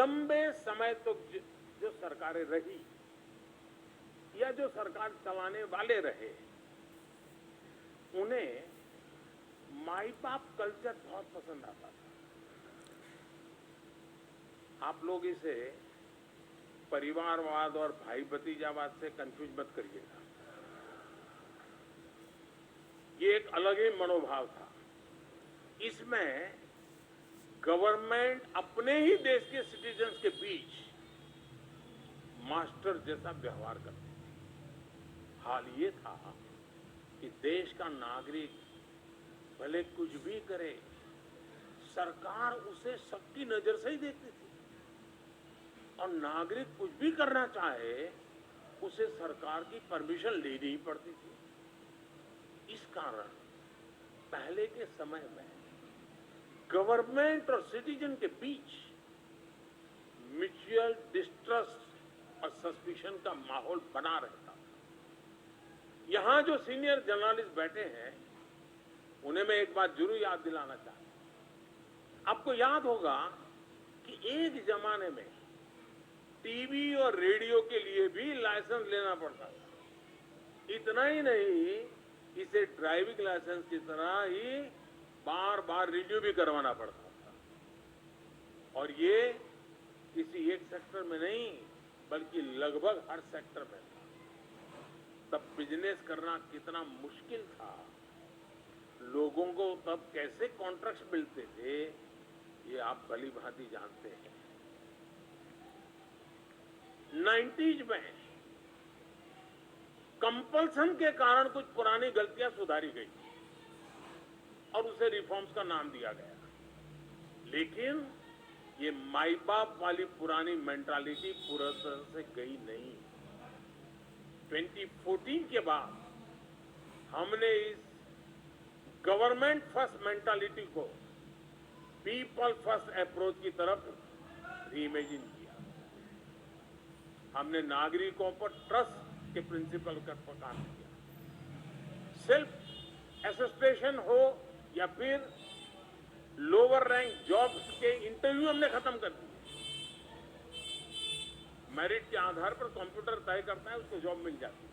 लंबे समय तक जो सरकारें रही या जो सरकार चलाने वाले रहे, उन्हें माई बाप कल्चर बहुत पसंद आता था। आप लोग इसे परिवारवाद और भाई भतीजावाद से कंफ्यूज मत करिएगा। ये एक अलग ही मनोभाव था। इसमें गवर्नमेंट अपने ही देश के सिटीजन्स के बीच मास्टर जैसा व्यवहार करती थी। हाल ये था कि देश का नागरिक भले कुछ भी करे, सरकार उसे सबकी नजर से ही देखती थी, और नागरिक कुछ भी करना चाहे उसे सरकार की परमिशन लेनी ही पड़ती थी। इस कारण पहले के समय में गवर्नमेंट और सिटीजन के बीच म्यूचुअल डिस्ट्रस्ट और सस्पिशन का माहौल बना रहता था। यहां जो सीनियर जर्नलिस्ट बैठे हैं, उन्हें मैं एक बात जरूर याद दिलाना चाहता हूं। आपको याद होगा कि एक जमाने में टीवी और रेडियो के लिए भी लाइसेंस लेना पड़ता था। इतना ही नहीं, इसे ड्राइविंग लाइसेंस की तरह ही बार बार रिन्यू भी करवाना पड़ता था। और ये किसी एक सेक्टर में नहीं, बल्कि लगभग हर सेक्टर में था। तब बिजनेस करना कितना मुश्किल था, लोगों को तब कैसे कॉन्ट्रैक्ट मिलते थे, ये आप भली भांति जानते हैं। 90s में कंपल्सन के कारण कुछ पुरानी गलतियां सुधारी गई और उसे रिफॉर्म्स का नाम दिया गया। लेकिन ये माई बाप वाली पुरानी मेंटालिटी पूरी तरह से गई नहीं। 2014 के बाद हमने इस गवर्नमेंट फर्स्ट मेंटालिटी को पीपल फर्स्ट अप्रोच की तरफ रीइमेजिन किया। हमने नागरिकों पर ट्रस्ट के प्रिंसिपल पर काम किया। सेल्फ एसेस्टेशन हो या फिर लोअर रैंक जॉब्स के इंटरव्यू हमने खत्म कर दिए। मेरिट के आधार पर कंप्यूटर तय करता है, उसको जॉब मिल जाती है।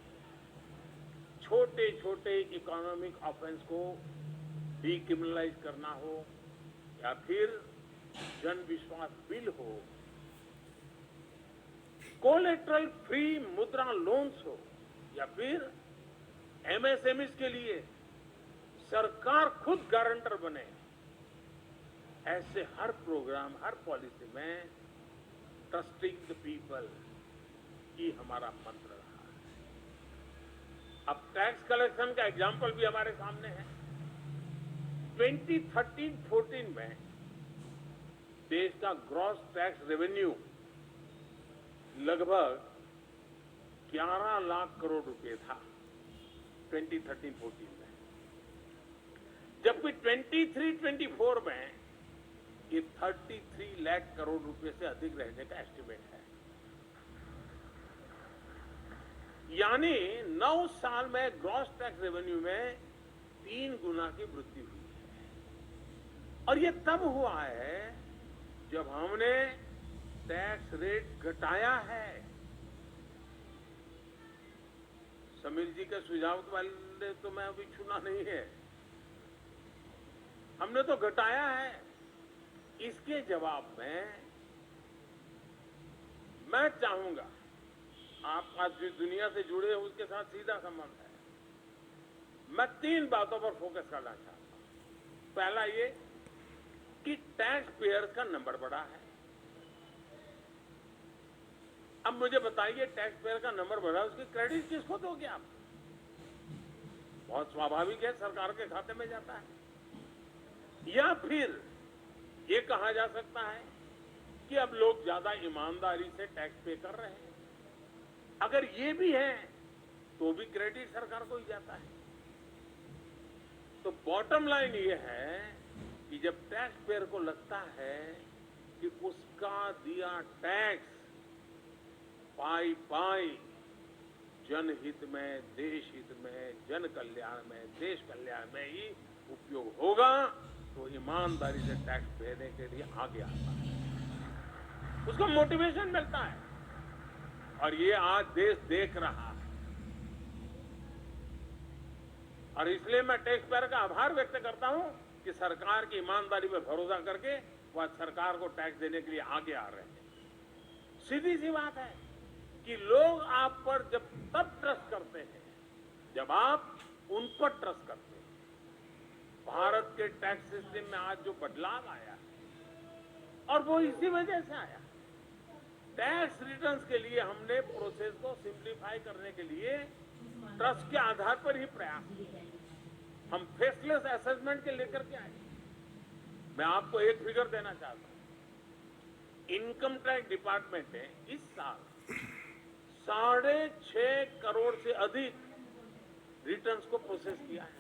छोटे छोटे इकोनॉमिक ऑफेंस को डीक्रिमिनलाइज करना हो या फिर जन विश्वास बिल हो, कोलेटरल फ्री मुद्रा लोन्स हो या फिर एमएसएमईज के लिए सरकार खुद गारंटर बने, ऐसे हर प्रोग्राम, हर पॉलिसी में ट्रस्टिंग द पीपल ही हमारा मंत्र रहा है। अब टैक्स कलेक्शन का एग्जाम्पल भी हमारे सामने है। 2013-14 में देश का ग्रॉस टैक्स रेवेन्यू लगभग 11 लाख करोड़ रुपए था 2013-14 में, जबकि 23-24 में ये 33 लाख करोड़ रुपए से अधिक रहने का एस्टिमेट है। यानी 9 साल में ग्रॉस टैक्स रेवेन्यू में 3 गुना की वृद्धि हुई है। और ये तब हुआ है जब हमने टैक्स रेट घटाया है। समीर जी के सुझाव वाले तो मैं अभी छूना नहीं है, हमने तो घटाया है। इसके जवाब में मैं चाहूंगा, आप आज जिस दुनिया से जुड़े हो उसके साथ सीधा संबंध है, मैं 3 बातों पर फोकस करना चाहता हूं। पहला ये कि टैक्स पेयर्स का नंबर बढ़ा है। अब मुझे बताइए, टैक्स पेयर का नंबर बढ़ा, उसकी क्रेडिट किसको दोगे आप? बहुत स्वाभाविक है, सरकार के खाते में जाता है। या फिर ये कहा जा सकता है कि अब लोग ज्यादा ईमानदारी से टैक्स पे कर रहे हैं। अगर ये भी है तो भी क्रेडिट सरकार को ही जाता है। तो बॉटम लाइन ये है कि जब टैक्स पेयर को लगता है कि उसका दिया टैक्स पाई पाई जनहित में, देश हित में, जन कल्याण में, देश कल्याण में ही उपयोग होगा, तो ईमानदारी से टैक्स देने के लिए आगे आता है। उसको मोटिवेशन मिलता है। और ये आज देश देख रहा है। और इसलिए मैं टैक्स पेयर का आभार व्यक्त करता हूं कि सरकार की ईमानदारी पर भरोसा करके वह सरकार को टैक्स देने के लिए आगे आ रहे हैं। सीधी सी बात है कि लोग आप पर जब तब ट्रस्ट करते हैं जब आप उन पर ट्रस्ट करते हैं। भारत के टैक्स सिस्टम में आज जो बदलाव आया है और वो इसी वजह से आया। टैक्स रिटर्न्स के लिए हमने प्रोसेस को सिंप्लीफाई करने के लिए ट्रस्ट के आधार पर ही प्रयास किया। हम फेसलेस असेसमेंट के लेकर के आए। मैं आपको एक फिगर देना चाहता हूं। इनकम टैक्स डिपार्टमेंट ने इस साल 6.5 करोड़ से अधिक रिटर्न्स को प्रोसेस किया है।